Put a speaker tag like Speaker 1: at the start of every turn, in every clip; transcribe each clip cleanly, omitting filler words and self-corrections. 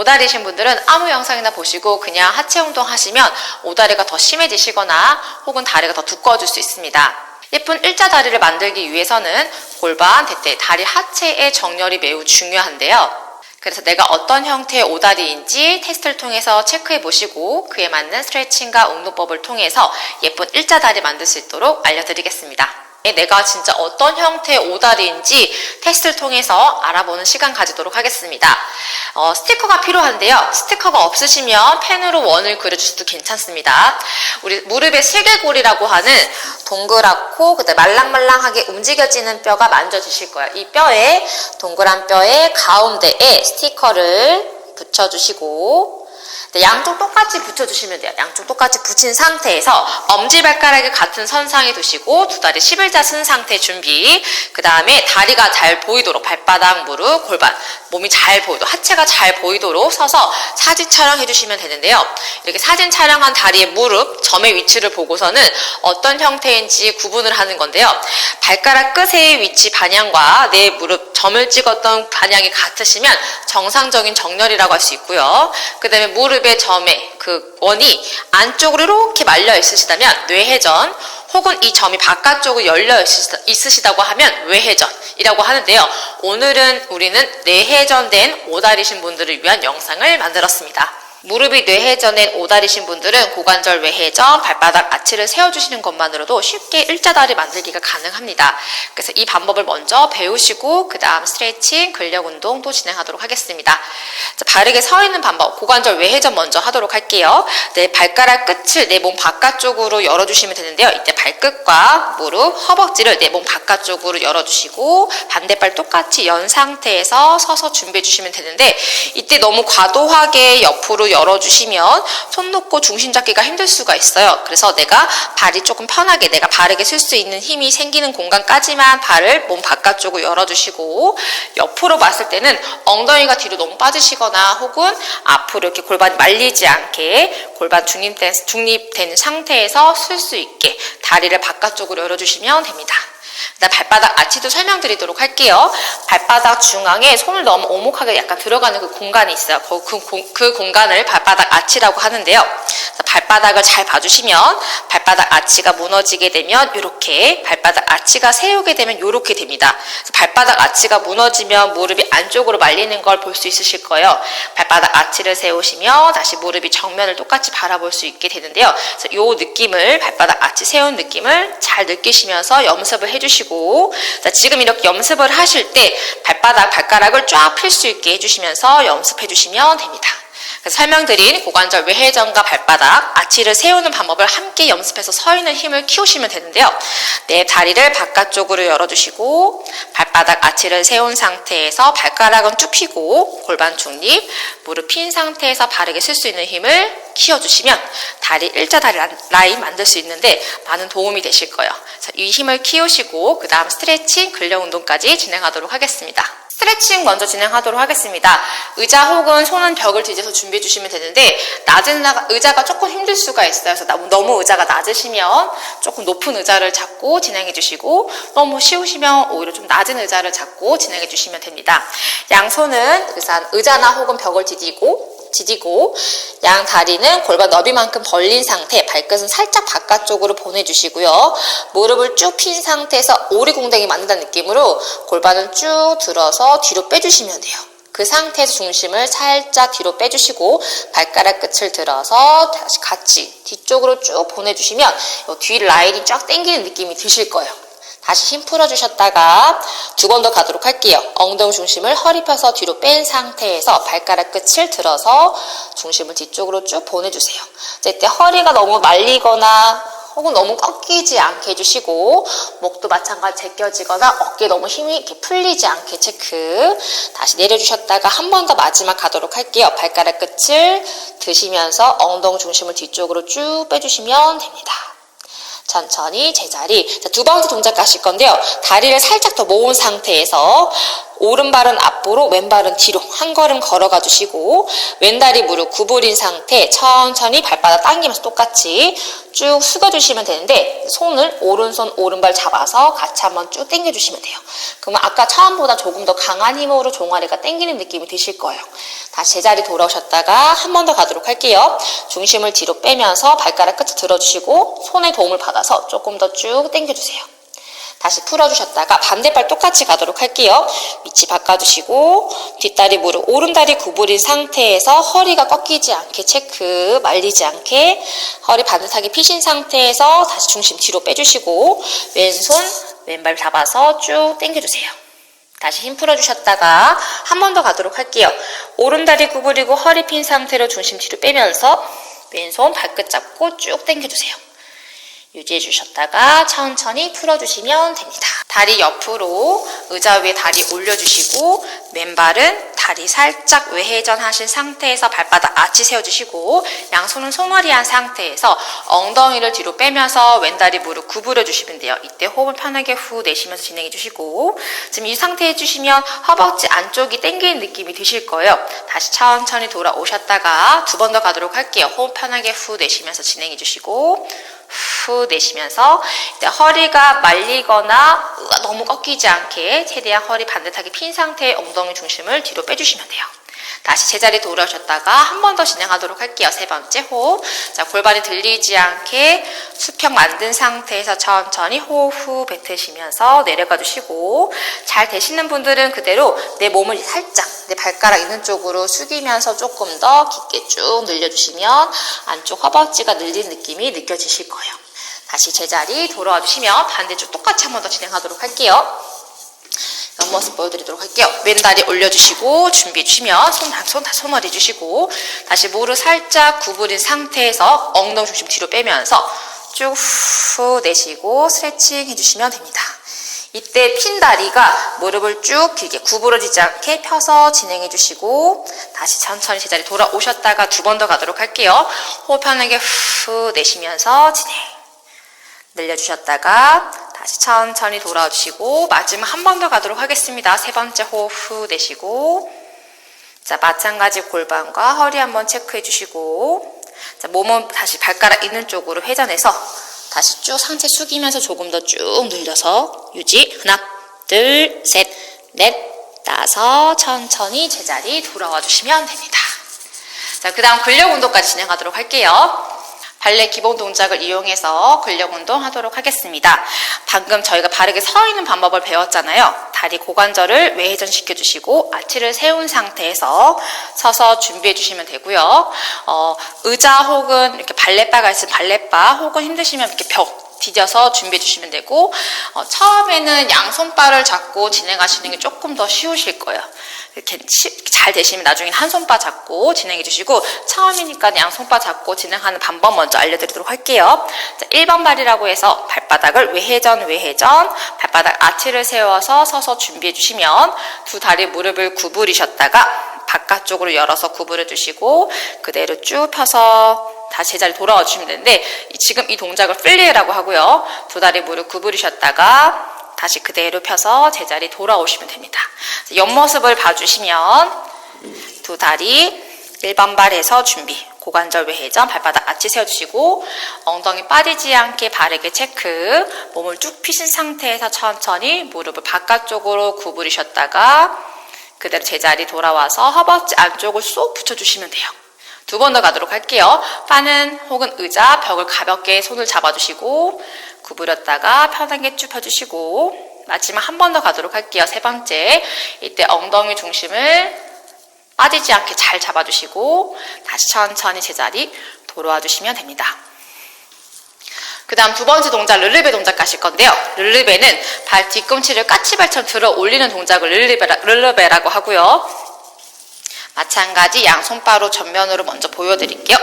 Speaker 1: 오다리신 분들은 아무 영상이나 보시고 그냥 하체 운동 하시면 오다리가 더 심해지시거나 혹은 다리가 더 두꺼워질 수 있습니다. 예쁜 일자 다리를 만들기 위해서는 골반, 대퇴, 다리 하체의 정렬이 매우 중요한데요. 그래서 내가 어떤 형태의 오다리인지 테스트를 통해서 체크해 보시고 그에 맞는 스트레칭과 운동법을 통해서 예쁜 일자 다리 만들 수 있도록 알려드리겠습니다. 내가 진짜 어떤 형태의 오다리인지 테스트를 통해서 알아보는 시간 가지도록 하겠습니다. 스티커가 필요한데요. 스티커가 없으시면 펜으로 원을 그려주셔도 괜찮습니다. 우리 무릎의 슬개골이라고 하는 동그랗고 말랑말랑하게 움직여지는 뼈가 만져지실 거예요. 이 뼈에 동그란 뼈의 가운데에 스티커를 붙여주시고 양쪽 똑같이 붙여주시면 돼요. 양쪽 똑같이 붙인 상태에서 엄지발가락을 같은 선상에 두시고 두 다리 11자 쓴 상태 준비. 그 다음에 다리가 잘 보이도록 발바닥, 무릎, 골반, 몸이 잘 보이도록, 하체가 잘 보이도록 서서 사진 촬영해 주시면 되는데요. 이렇게 사진 촬영한 다리의 무릎, 점의 위치를 보고서는 어떤 형태인지 구분을 하는 건데요. 발가락 끝의 위치 방향과 내 무릎, 점을 찍었던 방향이 같으시면 정상적인 정렬이라고 할 수 있고요. 그 다음에 무릎의 점에 그 원이 안쪽으로 이렇게 말려 있으시다면 뇌회전, 혹은 이 점이 바깥쪽으로 열려 있으시다고 하면 외회전이라고 하는데요. 오늘은 우리는 뇌회전된 오다리신 분들을 위한 영상을 만들었습니다. 무릎이 뇌회전된 오다리신 분들은 고관절 외회전, 발바닥 아치를 세워주시는 것만으로도 쉽게 일자다리 만들기가 가능합니다. 그래서 이 방법을 먼저 배우시고 그 다음 스트레칭, 근력 운동도 진행하도록 하겠습니다. 자, 바르게 서 있는 방법, 고관절 외회전 먼저 하도록 할게요. 내 발가락 끝을 내 몸 바깥쪽으로 열어주시면 되는데요. 이때 발끝과 무릎, 허벅지를 내 몸 바깥쪽으로 열어주시고 반대발 똑같이 연 상태에서 서서 준비해 주시면 되는데 이때 너무 과도하게 옆으로 열어주시면 손 놓고 중심 잡기가 힘들 수가 있어요. 그래서 내가 발이 조금 편하게 내가 바르게 쓸 수 있는 힘이 생기는 공간까지만 발을 몸 바깥쪽으로 열어주시고 옆으로 봤을 때는 엉덩이가 뒤로 너무 빠지시거나 혹은 앞으로 이렇게 골반이 말리지 않게 골반 중립된 상태에서 쓸 수 있게 다리를 바깥쪽으로 열어주시면 됩니다. 그다음 발바닥 아치도 설명드리도록 할게요. 발바닥 중앙에 손을 너무 오목하게 약간 들어가는 그 공간이 있어요. 그 공간을 발바닥 아치라고 하는데요. 발바닥을 잘 봐주시면 발바닥 아치가 무너지게 되면 이렇게, 발바닥 아치가 세우게 되면 이렇게 됩니다. 발바닥 아치가 무너지면 무릎이 안쪽으로 말리는 걸 볼 수 있으실 거예요. 발바닥 아치를 세우시면 다시 무릎이 정면을 똑같이 바라볼 수 있게 되는데요. 그래서 이 느낌을, 발바닥 아치 세운 느낌을 잘 느끼시면서 염습을 해주시고, 자, 지금 이렇게 염습을 하실 때 발가락을 쫙 펼 수 있게 해주시면서 연습해 주시면 됩니다. 설명드린 고관절 외회전과 발바닥 아치를 세우는 방법을 함께 연습해서 서 있는 힘을 키우시면 되는데요. 내 다리를 바깥쪽으로 열어주시고 발바닥 아치를 세운 상태에서 발가락은 쭉 펴고 골반 중립, 무릎 핀 상태에서 바르게 쓸 수 있는 힘을 키워주시면 다리 일자다리 라인 만들 수 있는데 많은 도움이 되실 거예요. 이 힘을 키우시고 그 다음 스트레칭, 근력 운동까지 진행하도록 하겠습니다. 스트레칭 먼저 진행하도록 하겠습니다. 의자 혹은 손은 벽을 뒤져서 준비해 주시면 되는데 낮은 의자가 조금 힘들 수가 있어요. 그래서 너무 의자가 낮으시면 조금 높은 의자를 잡고 진행해 주시고 너무 쉬우시면 오히려 좀 낮은 의자를 잡고 진행해 주시면 됩니다. 양손은 의자나 혹은 벽을 디디고 양 다리는 골반 너비만큼 벌린 상태, 발끝은 살짝 바깥쪽으로 보내주시고요. 무릎을 쭉 핀 상태에서 오리궁뎅이 만든다는 느낌으로 골반을 쭉 들어서 뒤로 빼주시면 돼요. 그 상태에서 중심을 살짝 뒤로 빼주시고 발가락 끝을 들어서 다시 같이 뒤쪽으로 쭉 보내주시면 뒤 라인이 쫙 당기는 느낌이 드실 거예요. 다시 힘 풀어주셨다가 두 번 더 가도록 할게요. 엉덩이 중심을 허리 펴서 뒤로 뺀 상태에서 발가락 끝을 들어서 중심을 뒤쪽으로 쭉 보내주세요. 이때 허리가 너무 말리거나 혹은 너무 꺾이지 않게 해주시고 목도 마찬가지 제껴지거나 어깨에 너무 힘이 이렇게 풀리지 않게 체크. 다시 내려주셨다가 한 번 더 마지막 가도록 할게요. 발가락 끝을 드시면서 엉덩이 중심을 뒤쪽으로 쭉 빼주시면 됩니다. 천천히 제자리. 자, 두 번째 동작 가실 건데요. 다리를 살짝 더 모은 상태에서 오른발은 앞으로 왼발은 뒤로 한 걸음 걸어가 주시고 왼다리 무릎 구부린 상태 천천히 발바닥 당기면서 똑같이 쭉 숙여주시면 되는데 손을 오른손 오른발 잡아서 같이 한번 쭉 당겨주시면 돼요. 그러면 아까 처음보다 조금 더 강한 힘으로 종아리가 당기는 느낌이 드실 거예요. 다시 제자리 돌아오셨다가 한 번 더 가도록 할게요. 중심을 뒤로 빼면서 발가락 끝에 들어주시고 손의 도움을 받아서 조금 더 쭉 당겨주세요. 다시 풀어주셨다가 반대발 똑같이 가도록 할게요. 위치 바꿔주시고 뒷다리 무릎 오른다리 구부린 상태에서 허리가 꺾이지 않게 체크, 말리지 않게 허리 반듯하게 펴신 상태에서 다시 중심 뒤로 빼주시고 왼손 왼발 잡아서 쭉 당겨주세요. 다시 힘 풀어주셨다가 한 번 더 가도록 할게요. 오른다리 구부리고 허리 핀 상태로 중심 뒤로 빼면서 왼손 발끝 잡고 쭉 당겨주세요. 유지해 주셨다가 천천히 풀어주시면 됩니다. 다리 옆으로 의자 위에 다리 올려주시고 맨발은 다리 살짝 외회전 하신 상태에서 발바닥 아치 세워주시고 양손은 손머리 한 상태에서 엉덩이를 뒤로 빼면서 왼다리 무릎 구부려 주시면 돼요. 이때 호흡을 편하게 후 내쉬면서 진행해 주시고 지금 이 상태 해주시면 허벅지 안쪽이 당기는 느낌이 드실 거예요. 다시 천천히 돌아오셨다가 두 번 더 가도록 할게요. 호흡 편하게 후 내쉬면서 진행해 주시고 후 내쉬면서 허리가 말리거나 너무 꺾이지 않게 최대한 허리 반듯하게 핀 상태의 엉덩이 중심을 뒤로 빼주시면 돼요. 다시 제자리 돌아오셨다가 한 번 더 진행하도록 할게요. 세 번째 호흡. 자, 골반이 들리지 않게 수평 만든 상태에서 천천히 호흡 후 뱉으시면서 내려가 주시고 잘 되시는 분들은 그대로 내 몸을 살짝 내 발가락 있는 쪽으로 숙이면서 조금 더 깊게 쭉 늘려주시면 안쪽 허벅지가 늘린 느낌이 느껴지실 거예요. 다시 제자리 돌아와 주시면 반대쪽 똑같이 한 번 더 진행하도록 할게요. 옆모습 보여드리도록 할게요. 왼다리 올려주시고 준비해 주시면 손 다 손머리 주시고 다시 무릎 살짝 구부린 상태에서 엉덩이 중심 뒤로 빼면서 쭉 후 내쉬고 스트레칭 해주시면 됩니다. 이때 핀 다리가 무릎을 쭉 길게 구부러지지 않게 펴서 진행해 주시고 다시 천천히 제자리 돌아오셨다가 두 번 더 가도록 할게요. 호흡 편하게 후 내쉬면서 진행. 늘려주셨다가 다시 천천히 돌아와 주시고 마지막 한 번 더 가도록 하겠습니다. 세 번째 호흡 후 내쉬고 자 마찬가지 골반과 허리 한번 체크해 주시고 자 몸은 다시 발가락 있는 쪽으로 회전해서 다시 쭉 상체 숙이면서 조금 더 쭉 늘려서 유지 하나 둘 셋 넷 다섯 천천히 제자리 돌아와 주시면 됩니다. 자 그 다음 근력 운동까지 진행하도록 할게요. 발레 기본 동작을 이용해서 근력 운동 하도록 하겠습니다. 방금 저희가 바르게 서 있는 방법을 배웠잖아요. 다리 고관절을 외회전 시켜주시고 아치를 세운 상태에서 서서 준비해 주시면 되고요. 의자 혹은 이렇게 발렛바가 있으면 발렛바 혹은 힘드시면 이렇게 벽 디뎌서 준비해 주시면 되고 처음에는 양손바를 잡고 진행하시는 게 조금 더 쉬우실 거예요. 이렇게 잘 되시면 나중에 한 손바 잡고 진행해 주시고 처음이니까 양손바 잡고 진행하는 방법 먼저 알려드리도록 할게요. 자, 1번 발이라고 해서 발바닥을 외회전 발바닥 아치를 세워서 서서 준비해 주시면 두 다리 무릎을 구부리셨다가 바깥쪽으로 열어서 구부려 주시고 그대로 쭉 펴서 다시 제자리 돌아와 주시면 되는데 지금 이 동작을 플리에라고 하고요. 두 다리 무릎 구부리셨다가 다시 그대로 펴서 제자리 돌아오시면 됩니다. 옆모습을 봐주시면 두 다리 1번 발에서 준비 고관절 외회전 발바닥 아치 세워주시고 엉덩이 빠지지 않게 바르게 체크 몸을 쭉 펴신 상태에서 천천히 무릎을 바깥쪽으로 구부리셨다가 그대로 제자리 돌아와서 허벅지 안쪽을 쏙 붙여주시면 돼요. 두 번 더 가도록 할게요. 바는 혹은 의자, 벽을 가볍게 손을 잡아주시고 구부렸다가 편하게 쭉 펴주시고 마지막 한 번 더 가도록 할게요. 세 번째, 이때 엉덩이 중심을 빠지지 않게 잘 잡아주시고 다시 천천히 제자리 돌아와 주시면 됩니다. 그 다음 두 번째 동작 르르베 동작 가실 건데요. 르르베는 발 뒤꿈치를 까치발처럼 들어 올리는 동작을 르르베라고 하고요. 마찬가지 양손바로 전면으로 먼저 보여드릴게요.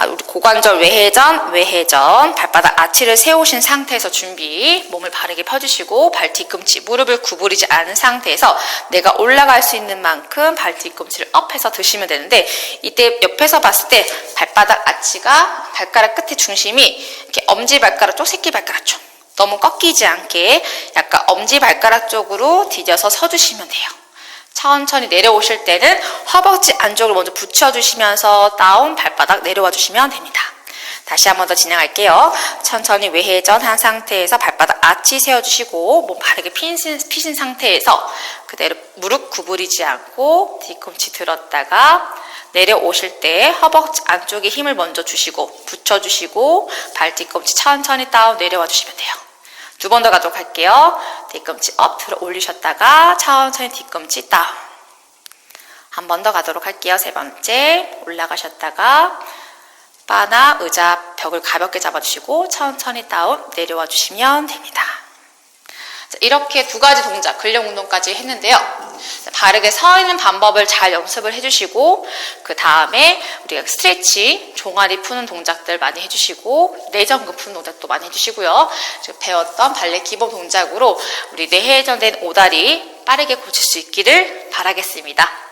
Speaker 1: 우리 고관절 외회전, 발바닥 아치를 세우신 상태에서 준비, 몸을 바르게 펴주시고 발 뒤꿈치, 무릎을 구부리지 않은 상태에서 내가 올라갈 수 있는 만큼 발 뒤꿈치를 업해서 드시면 되는데 이때 옆에서 봤을 때 발바닥 아치가 발가락 끝에 중심이 이렇게 엄지발가락 쪽, 새끼발가락 쪽 너무 꺾이지 않게 약간 엄지발가락 쪽으로 디뎌서 서주시면 돼요. 천천히 내려오실 때는 허벅지 안쪽을 먼저 붙여주시면서 다운 발바닥 내려와 주시면 됩니다. 다시 한 번 더 진행할게요. 천천히 외회전한 상태에서 발바닥 아치 세워주시고 몸 바르게 피신 상태에서 그대로 무릎 구부리지 않고 뒤꿈치 들었다가 내려오실 때 허벅지 안쪽에 힘을 먼저 주시고 붙여주시고 발 뒤꿈치 천천히 다운 내려와 주시면 돼요. 두 번 더 가도록 할게요. 뒤꿈치 업 들어 올리셨다가 천천히 뒤꿈치 다운. 한 번 더 가도록 할게요. 세 번째 올라가셨다가 바나 의자 벽을 가볍게 잡아주시고 천천히 다운 내려와 주시면 됩니다. 자, 이렇게 두 가지 동작, 근력 운동까지 했는데요. 자, 바르게 서 있는 방법을 잘 연습을 해주시고 그 다음에 우리가 스트레칭, 종아리 푸는 동작들 많이 해주시고 내전근 푸는 동작도 많이 해주시고요. 지금 배웠던 발레 기본 동작으로 우리 뇌회전된 오다리 빠르게 고칠 수 있기를 바라겠습니다.